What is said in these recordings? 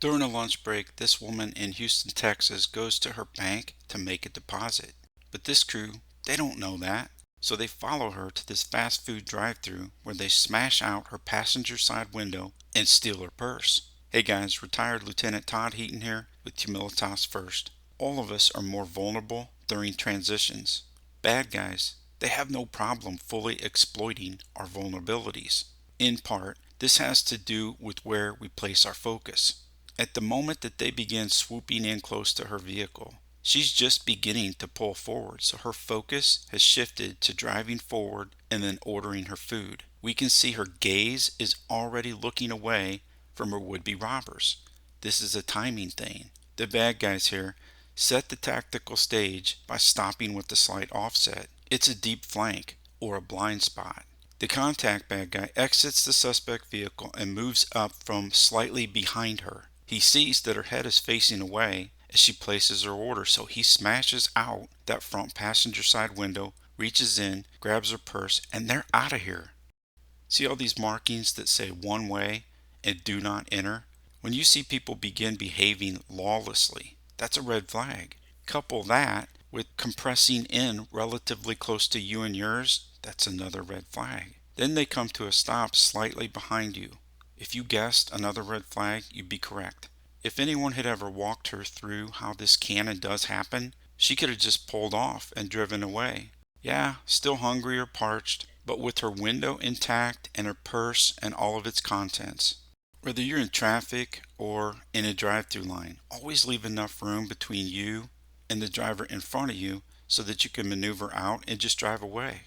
During a lunch break, this woman in Houston, Texas goes to her bank to make a deposit. But this crew, they don't know that. So they follow her to this fast food drive-thru where they smash out her passenger side window and steal her purse. Hey guys, retired Lieutenant Todd Heaton here with Humilitas First. All of us are more vulnerable during transitions. Bad guys, they have no problem fully exploiting our vulnerabilities. In part, this has to do with where we place our focus. At the moment that they begin swooping in close to her vehicle, she's just beginning to pull forward, so her focus has shifted to driving forward and then ordering her food. We can see her gaze is already looking away from her would-be robbers. This is a timing thing. The bad guys here set the tactical stage by stopping with the slight offset. It's a deep flank or a blind spot. The contact bad guy exits the suspect vehicle and moves up from slightly behind her. He sees that her head is facing away as she places her order, so he smashes out that front passenger side window, reaches in, grabs her purse, and they're out of here. See all these markings that say one way and do not enter? When you see people begin behaving lawlessly, that's a red flag. Couple that with compressing in relatively close to you and yours, that's another red flag. Then they come to a stop slightly behind you. If you guessed another red flag, you'd be correct. If anyone had ever walked her through how this can and does happen, she could have just pulled off and driven away. Yeah, still hungry or parched, but with her window intact and her purse and all of its contents. Whether you're in traffic or in a drive-through line, always leave enough room between you and the driver in front of you so that you can maneuver out and just drive away.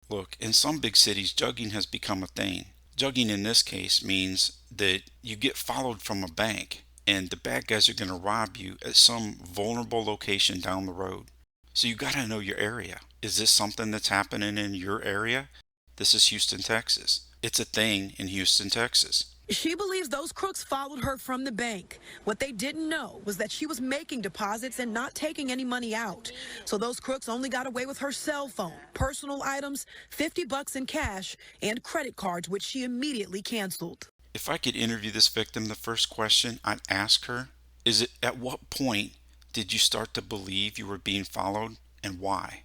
Look, in some big cities, jugging has become a thing. Jugging in this case means that you get followed from a bank and the bad guys are going to rob you at some vulnerable location down the road. So you got to know your area. Is this something that's happening in your area? This is Houston, Texas. It's a thing in Houston, Texas. She believes those crooks followed her from the bank. What they didn't know was that she was making deposits and not taking any money out. So those crooks only got away with her cell phone, personal items, $50 in cash, and credit cards, which she immediately canceled. If I could interview this victim, the first question I'd ask her is, at what point did you start to believe you were being followed and why?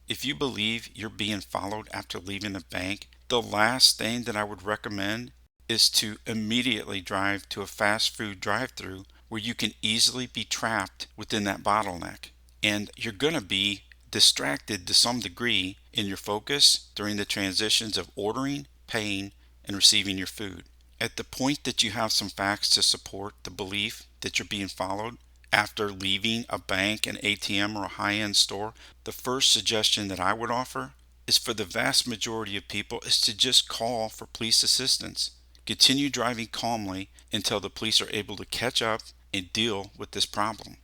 If you believe you're being followed after leaving the bank, the last thing that I would recommend is to immediately drive to a fast food drive-thru where you can easily be trapped within that bottleneck. And you're going to be distracted to some degree in your focus during the transitions of ordering, paying, and receiving your food. At the point that you have some facts to support the belief that you're being followed after leaving a bank, an ATM, or a high-end store, the first suggestion that I would offer is for the vast majority of people is to just call for police assistance. Continue driving calmly until the police are able to catch up and deal with this problem.